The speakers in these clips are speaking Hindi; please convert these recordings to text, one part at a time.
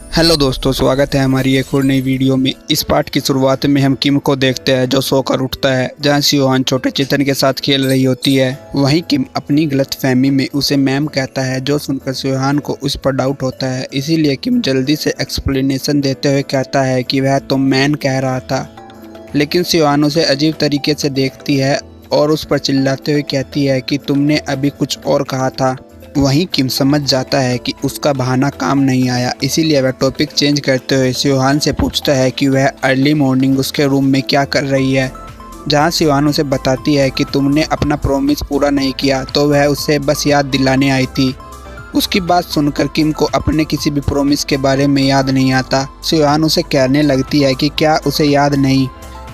हेलो दोस्तों, स्वागत है हमारी एक और नई वीडियो में। इस पार्ट की शुरुआत में हम किम को देखते हैं जो सोकर उठता है, जहां सियोहान छोटे चेतन के साथ खेल रही होती है। वहीं किम अपनी गलतफहमी में उसे मैम कहता है, जो सुनकर सियोहान को उस पर डाउट होता है। इसीलिए किम जल्दी से एक्सप्लेनेशन देते हुए कहता है कि वह तो मैन कह रहा था, लेकिन सियोहान उसे अजीब तरीके से देखती है और उस पर चिल्लाते हुए कहती है कि तुमने अभी कुछ और कहा था। वहीं किम समझ जाता है कि उसका बहाना काम नहीं आया, इसीलिए वह टॉपिक चेंज करते हुए सियोहान से पूछता है कि वह अर्ली मॉर्निंग उसके रूम में क्या कर रही है। जहां सियोहान उसे बताती है कि तुमने अपना प्रॉमिस पूरा नहीं किया, तो वह उसे बस याद दिलाने आई थी। उसकी बात सुनकर किम को अपने किसी भी प्रॉमिस के बारे में याद नहीं आता। सियोहान उसे कहने लगती है कि क्या उसे याद नहीं।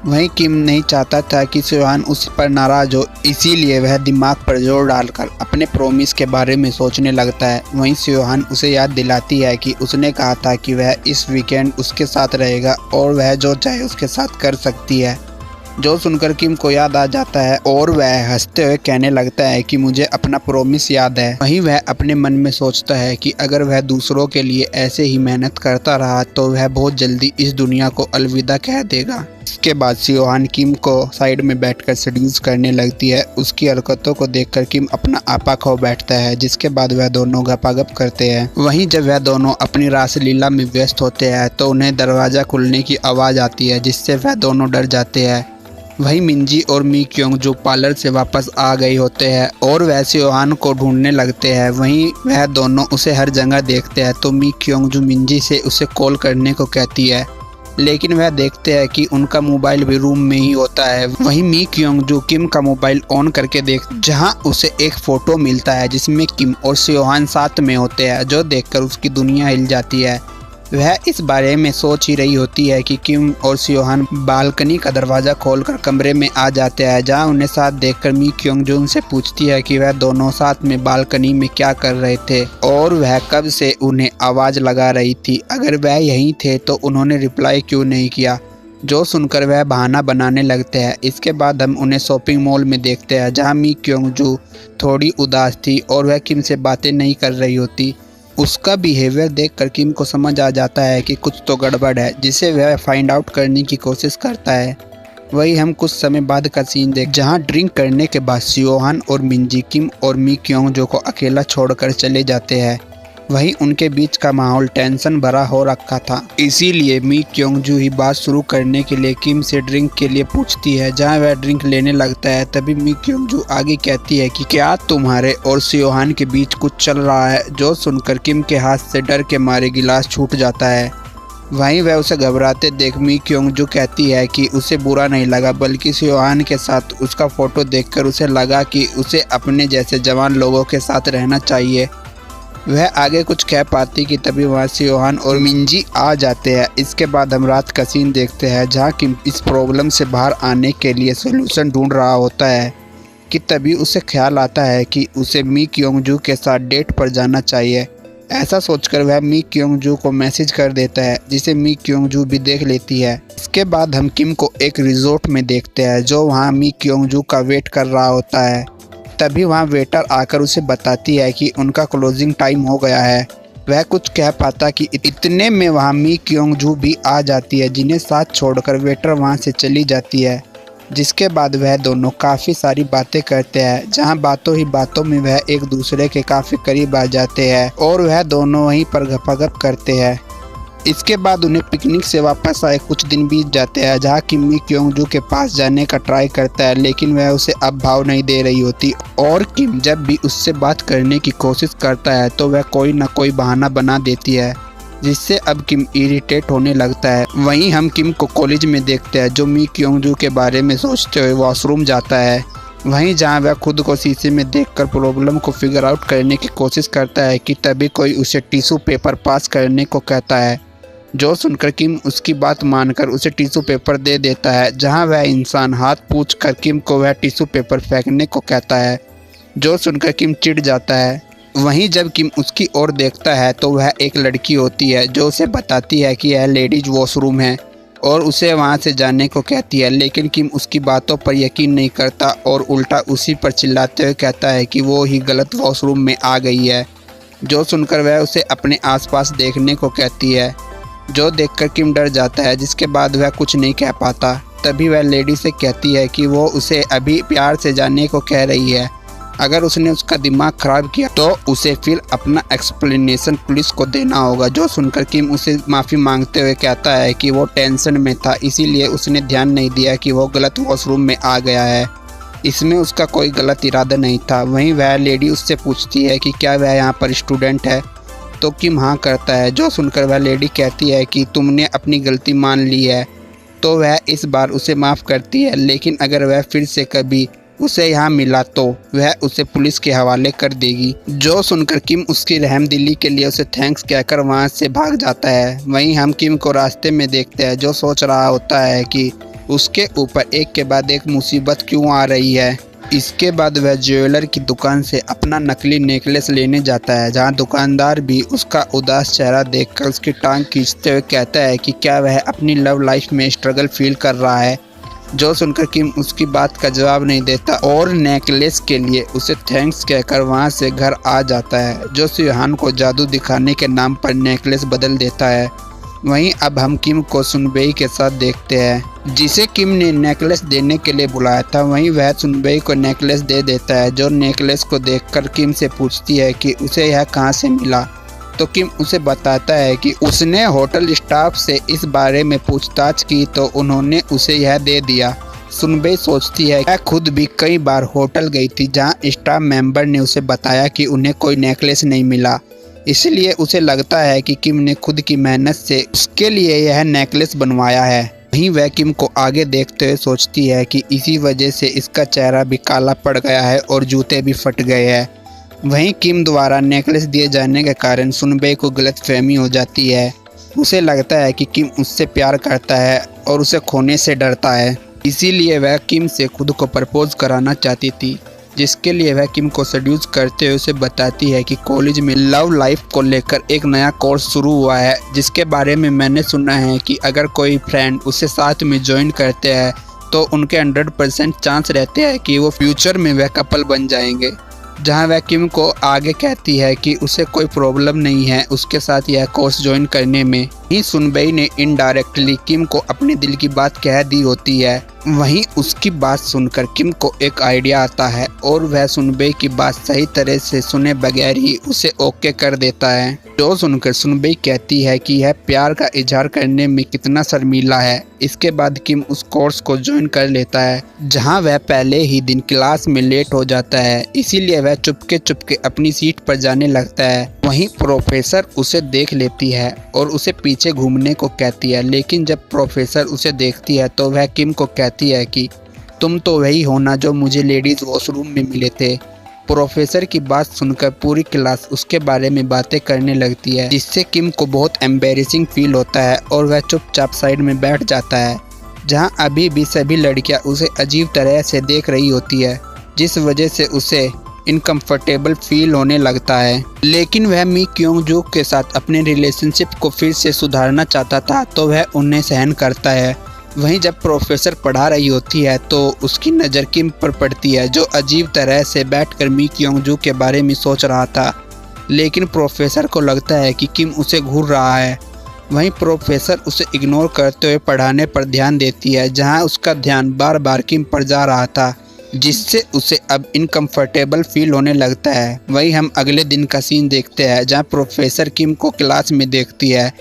वहीं किम नहीं चाहता था कि सियोहान उस पर नाराज़ हो, इसीलिए वह दिमाग पर जोर डालकर अपने प्रॉमिस के बारे में सोचने लगता है। वहीं सियोहान उसे याद दिलाती है कि उसने कहा था कि वह इस वीकेंड उसके साथ रहेगा और वह जो चाहे उसके साथ कर सकती है। जो सुनकर किम को याद आ जाता है और वह हंसते हुए कहने लगता है कि मुझे अपना प्रॉमिस याद है। वहीं वह अपने मन में सोचता है कि अगर वह दूसरों के लिए ऐसे ही मेहनत करता रहा तो वह बहुत जल्दी इस दुनिया को अलविदा कह देगा। इसके बाद सियोहान किम को साइड में बैठकर सेड्यूस करने लगती है। उसकी हरकतों को देखकर किम अपना आपा खो बैठता है, जिसके बाद वह दोनों गपागप करते हैं। वहीं जब वह दोनों अपनी रासलीला में व्यस्त होते हैं तो उन्हें दरवाज़ा खुलने की आवाज़ आती है, जिससे वह दोनों डर जाते हैं। वहीं मिंजी और मी क्योंग जो पार्लर से वापस आ गए होते हैं और वह सियोहान को ढूंढने लगते हैं। वहीं वह दोनों उसे हर जगह देखते हैं, तो मी क्योंग जो मिंजी से उसे कॉल करने को कहती है, लेकिन वह देखते हैं कि उनका मोबाइल भी रूम में ही होता है। वहीं मी क्योंग जो किम का मोबाइल ऑन करके जहां उसे एक फ़ोटो मिलता है जिसमें किम और सियोहान साथ में होते हैं, जो देखकर उसकी दुनिया हिल जाती है। वह इस बारे में सोच ही रही होती है कि किम और सियोहान बालकनी का दरवाज़ा खोलकर कमरे में आ जाते हैं, जहां उन्हें साथ देखकर मी क्योंग जो उनसे पूछती है कि वह दोनों साथ में बालकनी में क्या कर रहे थे और वह कब से उन्हें आवाज़ लगा रही थी। अगर वह यहीं थे तो उन्होंने रिप्लाई क्यों नहीं किया। जो सुनकर वह बहाना बनाने लगते हैं। इसके बाद हम उन्हें शॉपिंग मॉल में देखते हैं, जहाँ मी क्योंग जो थोड़ी उदास थी और वह किम से बातें नहीं कर रही होती। उसका बिहेवियर देखकर किम को समझ आ जाता है कि कुछ तो गड़बड़ है, जिसे वह फाइंड आउट करने की कोशिश करता है। वही हम कुछ समय बाद का सीन जहां ड्रिंक करने के बाद सियोहान और मिंजी किम और मी क्योंग जो को अकेला छोड़कर चले जाते हैं। वहीं उनके बीच का माहौल टेंशन भरा हो रखा था, इसीलिए मी क्योंगजू ही बात शुरू करने के लिए किम से ड्रिंक के लिए पूछती है। जहां वह ड्रिंक लेने लगता है, तभी मी क्योंगजू आगे कहती है कि क्या तुम्हारे और सियोहान के बीच कुछ चल रहा है। जो सुनकर किम के हाथ से डर के मारे गिलास छूट जाता है। वहीं वह उसे घबराते देख मी क्योंगजू कहती है कि उसे बुरा नहीं लगा, बल्कि सियोहान के साथ उसका फोटो देखकर उसे लगा कि उसे अपने जैसे जवान लोगों के साथ रहना चाहिए। वह आगे कुछ कह पाती कि तभी वहाँ सियोहान और मिंजी आ जाते हैं। इसके बाद हम रात का सीन देखते हैं, जहाँ किम इस प्रॉब्लम से बाहर आने के लिए सोल्यूशन ढूंढ रहा होता है कि तभी उसे ख्याल आता है कि उसे मी क्योंगजू के साथ डेट पर जाना चाहिए। ऐसा सोचकर वह मी क्योंगजू को मैसेज कर देता है, जिसे मी क्योंगजू भी देख लेती है। इसके बाद हम किम को एक रिजॉर्ट में देखते हैं, जो वहाँ मी क्योंगजू का वेट कर रहा होता है। तभी वहाँ वेटर आकर उसे बताती है कि उनका क्लोजिंग टाइम हो गया है। वह कुछ कह पाता कि इतने में वहाँ मी क्योंगजू भी आ जाती है, जिन्हें साथ छोड़कर वेटर वहाँ से चली जाती है। जिसके बाद वह दोनों काफ़ी सारी बातें करते हैं, जहाँ बातों ही बातों में वह एक दूसरे के काफ़ी करीब आ जाते हैं और वह दोनों वहीं पर गपागप करते हैं। इसके बाद उन्हें पिकनिक से वापस आए कुछ दिन बीत जाते हैं, जहाँ किम मी क्योंगजू के पास जाने का ट्राई करता है, लेकिन वह उसे अब भाव नहीं दे रही होती और किम जब भी उससे बात करने की कोशिश करता है तो वह कोई ना कोई बहाना बना देती है, जिससे अब किम इरिटेट होने लगता है। वहीं हम किम को कॉलेज में देखते हैं, जो मी क्योंगजू के बारे में सोचते हुए वॉशरूम जाता है। वहीं जहाँ वह खुद को शीशे में देखकर प्रॉब्लम को फिगर आउट करने की कोशिश करता है कि तभी कोई उसे टिश्यू पेपर पास करने को कहता है। जो सुनकर किम उसकी बात मानकर उसे टिश्यू पेपर दे देता है, जहां वह इंसान हाथ पूछ कर किम को वह टिश्यू पेपर फेंकने को कहता है। जो सुनकर किम चिढ़ जाता है। वहीं जब किम उसकी ओर देखता है तो वह एक लड़की होती है, जो उसे बताती है कि यह लेडीज वॉशरूम है और उसे वहां से जाने को कहती है, लेकिन किम उसकी बातों पर यकीन नहीं करता और उल्टा उसी पर चिल्लाते हुए कहता है कि वो ही गलत वॉशरूम में आ गई है। जो सुनकर वह उसे अपने आसपास देखने को कहती है। जो देखकर किम डर जाता है, जिसके बाद वह कुछ नहीं कह पाता। तभी वह लेडी से कहती है कि वो उसे अभी प्यार से जाने को कह रही है। अगर उसने उसका दिमाग खराब किया तो उसे फिर अपना एक्सप्लेनेशन पुलिस को देना होगा। जो सुनकर किम उसे माफ़ी मांगते हुए कहता है कि वो टेंशन में था, इसीलिए उसने ध्यान नहीं दिया कि वो गलत वॉशरूम में आ गया है। इसमें उसका कोई गलत इरादा नहीं था। वहीं वह लेडी उससे पूछती है कि क्या वह यहाँ पर स्टूडेंट है, तो किम हाँ करता है। जो सुनकर वह लेडी कहती है कि तुमने अपनी गलती मान ली है, तो वह इस बार उसे माफ़ करती है, लेकिन अगर वह फिर से कभी उसे यहाँ मिला तो वह उसे पुलिस के हवाले कर देगी। जो सुनकर किम उसकी रहमदिली के लिए उसे थैंक्स कहकर वहाँ से भाग जाता है। वहीं हम किम को रास्ते में देखते हैं, जो सोच रहा होता है कि उसके ऊपर एक के बाद एक मुसीबत क्यों आ रही है। इसके बाद वह ज्वेलर की दुकान से अपना नकली नेकलेस लेने जाता है, जहां दुकानदार भी उसका उदास चेहरा देखकर उसकी टांग खींचते हुए कहता है कि क्या वह अपनी लव लाइफ में स्ट्रगल फील कर रहा है। जो सुनकर किम उसकी बात का जवाब नहीं देता और नेकलेस के लिए उसे थैंक्स कहकर वहां से घर आ जाता है। जो सुहान को जादू दिखाने के नाम पर नेकलेस बदल देता है। वहीं अब हम किम को सुनबेई के साथ देखते हैं, जिसे किम ने नेकलेस देने के लिए बुलाया था। वहीं वह सुनबेई को नेकलेस दे देता है। जो नेकलेस को देखकर किम से पूछती है कि उसे यह कहाँ से मिला, तो किम उसे बताता है कि उसने होटल स्टाफ से इस बारे में पूछताछ की तो उन्होंने उसे यह दे दिया। सुनबेई सोचती है वह खुद भी कई बार होटल गई थी, जहां स्टाफ मेंबर ने उसे बताया कि उन्हें कोई नेकलेस नहीं मिला। इसलिए उसे लगता है कि किम ने खुद की मेहनत से उसके लिए यह नेकलेस बनवाया है। वहीं वह किम को आगे देखते हुए सोचती है कि इसी वजह से इसका चेहरा भी काला पड़ गया है और जूते भी फट गए हैं। वहीं किम द्वारा नेकलेस दिए जाने के कारण सुनबेई को गलतफहमी हो जाती है। उसे लगता है कि किम उससे प्यार करता है और उसे खोने से डरता है, इसीलिए वह किम से खुद को प्रपोज कराना चाहती थी, जिसके लिए वह किम को सेड्यूस करते हुए उसे बताती है कि कॉलेज में लव लाइफ को लेकर एक नया कोर्स शुरू हुआ है, जिसके बारे में मैंने सुना है कि अगर कोई फ्रेंड उसे साथ में ज्वाइन करते हैं तो उनके 100% चांस रहते हैं कि वो फ्यूचर में वह कपल बन जाएंगे। जहां वह किम को आगे कहती है कि उसे कोई प्रॉब्लम नहीं है उसके साथ यह कोर्स ज्वाइन करने में। ही सुनबेई ने इनडायरेक्टली किम को अपने दिल की बात कह दी होती है। वहीं उसकी बात सुनकर किम को एक आइडिया आता है और वह सुनबेई की बात सही तरह से सुने बगैर ही उसे ओके कर देता है। जो सुनकर सुनबेई कहती है कि यह प्यार का इजहार करने में कितना शर्मीला है। इसके बाद किम उस कोर्स को ज्वाइन कर लेता है, जहां वह पहले ही दिन क्लास में लेट हो जाता है, इसीलिए वह चुपके चुपके अपनी सीट पर जाने लगता है। वहीं प्रोफेसर उसे देख लेती है और उसे पीछे घूमने को कहती है, लेकिन जब प्रोफेसर उसे देखती है तो वह किम को कहती है कि तुम तो वही हो ना जो मुझे लेडीज़ वॉशरूम में मिले थे। प्रोफेसर की बात सुनकर पूरी क्लास उसके बारे में बातें करने लगती है, जिससे किम को बहुत एम्बेरसिंग फील होता है और वह चुपचाप साइड में बैठ जाता है, जहां अभी भी सभी लड़कियां उसे अजीब तरह से देख रही होती है, जिस वजह से उसे इनकम्फर्टेबल फील होने लगता है। लेकिन वह मी क्योंग जू के साथ अपने रिलेशनशिप को फिर से सुधारना चाहता था, तो वह उन्हें सहन करता है। वहीं जब प्रोफेसर पढ़ा रही होती है तो उसकी नज़र किम पर पड़ती है, जो अजीब तरह से बैठकर मी क्योंग जू के बारे में सोच रहा था, लेकिन प्रोफेसर को लगता है कि किम उसे घूर रहा है। वहीं प्रोफेसर उसे इग्नोर करते हुए पढ़ाने पर ध्यान देती है, जहां उसका ध्यान बार बार किम पर जा रहा था, जिससे उसे अब इनकम्फर्टेबल फील होने लगता है। वहीं हम अगले दिन का सीन देखते हैं, जहां प्रोफेसर किम को क्लास में देखती है,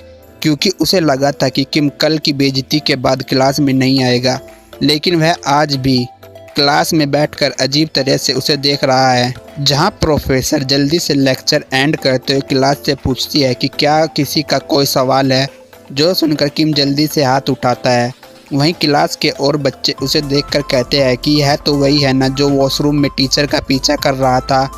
क्योंकि उसे लगा था कि किम कल की बेइज्जती के बाद क्लास में नहीं आएगा, लेकिन वह आज भी क्लास में बैठकर अजीब तरह से उसे देख रहा है। जहां प्रोफेसर जल्दी से लेक्चर एंड करते हुए क्लास से पूछती है कि क्या किसी का कोई सवाल है, जो सुनकर किम जल्दी से हाथ उठाता है। वहीं क्लास के और बच्चे उसे देखकर कहते हैं कि यह तो वही है ना जो वॉशरूम में टीचर का पीछा कर रहा था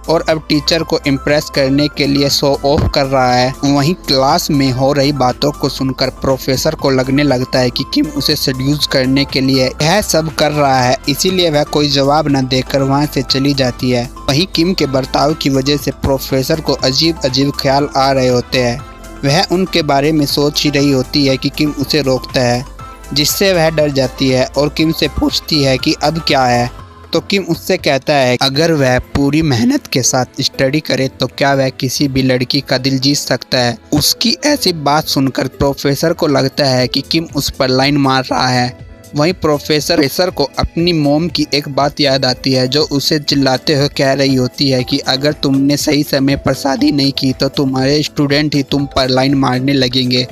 और अब टीचर को इम्प्रेस करने के लिए शो ऑफ कर रहा है। वहीं क्लास में हो रही बातों को सुनकर प्रोफेसर को लगने लगता है कि किम उसे सेड्यूस करने के लिए यह सब कर रहा है, इसीलिए वह कोई जवाब न देकर वहां से चली जाती है। वहीं किम के बर्ताव की वजह से प्रोफेसर को अजीब अजीब ख्याल आ रहे होते हैं। वह उनके बारे में सोच ही रही होती है कि किम उसे रोकता है, जिससे वह डर जाती है और किम से पूछती है कि अब क्या है। तो किम उससे कहता है अगर वह पूरी मेहनत के साथ स्टडी करे तो क्या वह किसी भी लड़की का दिल जीत सकता है। उसकी ऐसी बात सुनकर प्रोफेसर को लगता है कि किम उस पर लाइन मार रहा है। वहीं प्रोफेसर को अपनी मॉम की एक बात याद आती है जो उसे चिल्लाते हुए कह रही होती है कि अगर तुमने सही समय पर शादी नहीं की तो तुम्हारे स्टूडेंट ही तुम पर लाइन मारने लगेंगे।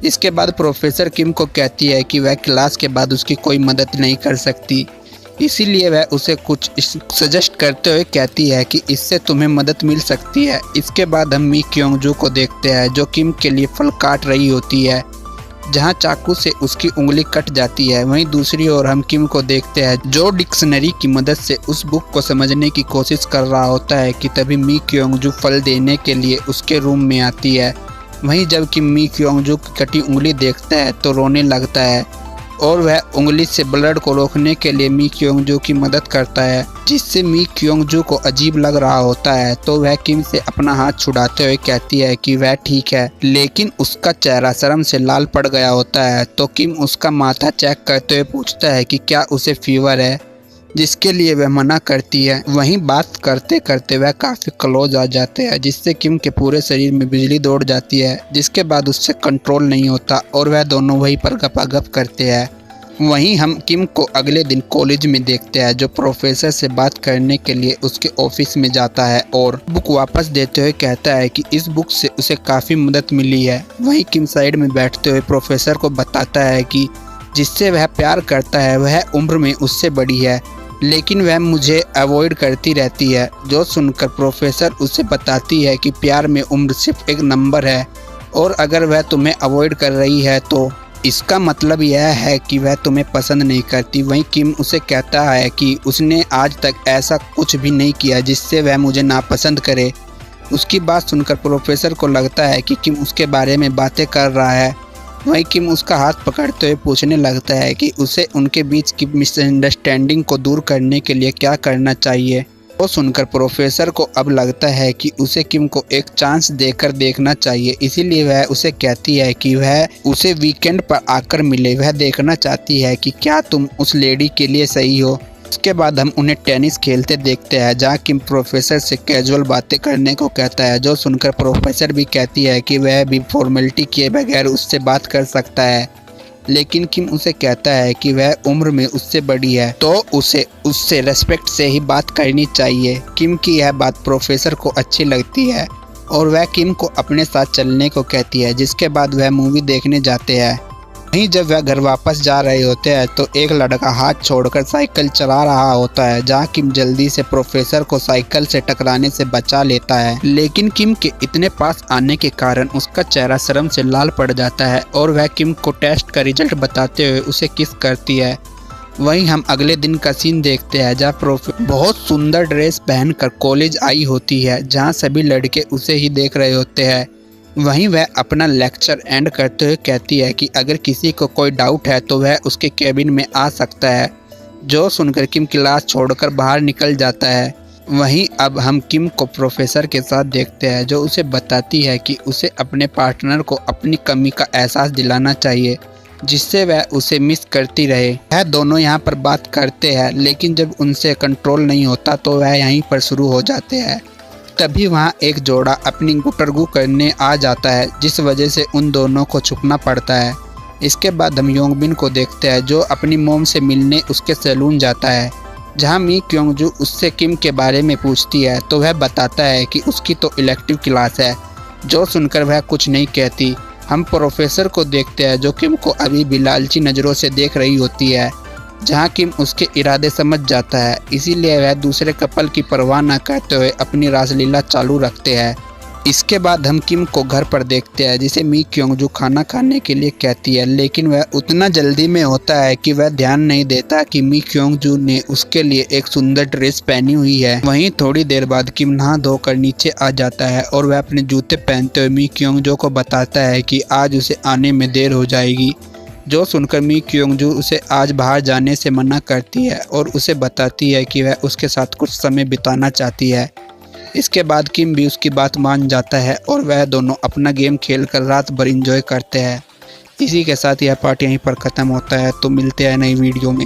इसके बाद प्रोफेसर किम को कहती है कि वह क्लास के बाद उसकी कोई मदद नहीं कर सकती, इसीलिए वह उसे कुछ सजेस्ट करते हुए कहती है कि इससे तुम्हें मदद मिल सकती है। इसके बाद हम मी क्योंग जू को देखते हैं जो किम के लिए फल काट रही होती है, जहां चाकू से उसकी उंगली कट जाती है। वहीं दूसरी ओर हम किम को देखते हैं जो डिक्शनरी की मदद से उस बुक को समझने की कोशिश कर रहा होता है कि तभी मी क्योंग जू फल देने के लिए उसके रूम में आती है। वहीं जब कि मी क्योंग जू की कटी उंगली देखता है तो रोने लगता है और वह उंगली से ब्लड को रोकने के लिए मी क्योंग जू की मदद करता है, जिससे मी क्योंग जू को अजीब लग रहा होता है। तो वह किम से अपना हाथ छुड़ाते हुए कहती है कि वह ठीक है, लेकिन उसका चेहरा शर्म से लाल पड़ गया होता है। तो किम उसका माथा चेक करते हुए पूछता है कि क्या उसे फीवर है, जिसके लिए वह मना करती है। वहीं बात करते करते वह काफ़ी क्लोज आ जाते हैं, जिससे किम के पूरे शरीर में बिजली दौड़ जाती है, जिसके बाद उससे कंट्रोल नहीं होता और वह दोनों वहीं पर गपागप करते हैं। वहीं हम किम को अगले दिन कॉलेज में देखते हैं जो प्रोफेसर से बात करने के लिए उसके ऑफिस में जाता है और बुक वापस देते हुए कहता है कि इस बुक से उसे काफ़ी मदद मिली है। वहीं किम साइड में बैठते हुए प्रोफेसर को बताता है कि जिससे वह प्यार करता है वह उम्र में उससे बड़ी है, लेकिन वह मुझे अवॉइड करती रहती है। जो सुनकर प्रोफेसर उसे बताती है कि प्यार में उम्र सिर्फ एक नंबर है और अगर वह तुम्हें अवॉइड कर रही है तो इसका मतलब यह है कि वह तुम्हें पसंद नहीं करती। वहीं किम उसे कहता है कि उसने आज तक ऐसा कुछ भी नहीं किया जिससे वह मुझे नापसंद करे। उसकी बात सुनकर प्रोफेसर को लगता है कि किम उसके बारे में बातें कर रहा है। वहीं किम उसका हाथ पकड़ते हुए पूछने लगता है कि उसे उनके बीच की मिसअंडरस्टैंडिंग को दूर करने के लिए क्या करना चाहिए। वो सुनकर प्रोफेसर को अब लगता है कि उसे किम को एक चांस देकर देखना चाहिए, इसीलिए वह उसे कहती है कि वह उसे वीकेंड पर आकर मिले। वह देखना चाहती है कि क्या तुम उस लेडी के लिए सही हो। उसके बाद हम उन्हें टेनिस खेलते देखते हैं जहाँ किम प्रोफेसर से कैजुअल बातें करने को कहता है, जो सुनकर प्रोफेसर भी कहती है कि वह भी फॉर्मेलिटी किए बगैर उससे बात कर सकता है, लेकिन किम उसे कहता है कि वह उम्र में उससे बड़ी है तो उसे उससे रेस्पेक्ट से ही बात करनी चाहिए। किम की यह बात प्रोफेसर को अच्छी लगती है और वह किम को अपने साथ चलने को कहती है, जिसके बाद वह मूवी देखने जाते हैं। वहीं जब वह घर वापस जा रहे होते हैं तो एक लड़का हाथ छोड़कर साइकिल चला रहा होता है, जहां किम जल्दी से प्रोफेसर को साइकिल से टकराने से बचा लेता है, लेकिन किम के इतने पास आने के कारण उसका चेहरा शर्म से लाल पड़ जाता है और वह किम को टेस्ट का रिजल्ट बताते हुए उसे किस करती है। वहीं हम अगले दिन का सीन देखते हैं जहाँ प्रोफेसर बहुत सुंदर ड्रेस पहनकर कॉलेज आई होती है, जहाँ सभी लड़के उसे ही देख रहे होते हैं। वहीं वह अपना लेक्चर एंड करते हुए कहती है कि अगर किसी को कोई डाउट है तो वह उसके केबिन में आ सकता है। जो सुनकर किम क्लास छोड़कर बाहर निकल जाता है। वहीं अब हम किम को प्रोफेसर के साथ देखते हैं जो उसे बताती है कि उसे अपने पार्टनर को अपनी कमी का एहसास दिलाना चाहिए, जिससे वह उसे मिस करती रहे। वह दोनों यहाँ पर बात करते हैं, लेकिन जब उनसे कंट्रोल नहीं होता तो वह यहीं पर शुरू हो जाते हैं। तभी वहाँ एक जोड़ा अपनी गुटरगू करने आ जाता है, जिस वजह से उन दोनों को छुपना पड़ता है। इसके बाद हम योंगबिन को देखते हैं जो अपनी मोम से मिलने उसके सैलून जाता है, जहाँ मी क्योंग जू उससे किम के बारे में पूछती है तो वह बताता है कि उसकी तो इलेक्टिव क्लास है। जो सुनकर वह कुछ नहीं कहती। हम प्रोफेसर को देखते हैं जो किम को अभी भी लालची नज़रों से देख रही होती है, जहाँ किम उसके इरादे समझ जाता है, इसीलिए वह दूसरे कपल की परवाह न करते हुए अपनी रासलीला चालू रखते हैं। इसके बाद हम किम को घर पर देखते हैं जिसे मी क्योंग जू खाना खाने के लिए कहती है, लेकिन वह उतना जल्दी में होता है कि वह ध्यान नहीं देता कि मी क्योंग जू ने उसके लिए एक सुंदर ड्रेस पहनी हुई है। वहीं थोड़ी देर बाद किम नहा धोकर नीचे आ जाता है और वह अपने जूते पहनते हुए मी क्योंग जू को बताता है कि आज उसे आने में देर हो जाएगी। जो सुनकर मी क्योंग जू उसे आज बाहर जाने से मना करती है और उसे बताती है कि वह उसके साथ कुछ समय बिताना चाहती है। इसके बाद किम भी उसकी बात मान जाता है और वह दोनों अपना गेम खेलकर रात भर एंजॉय करते हैं। इसी के साथ यह पार्ट यहीं पर ख़त्म होता है, तो मिलते हैं नई वीडियो में।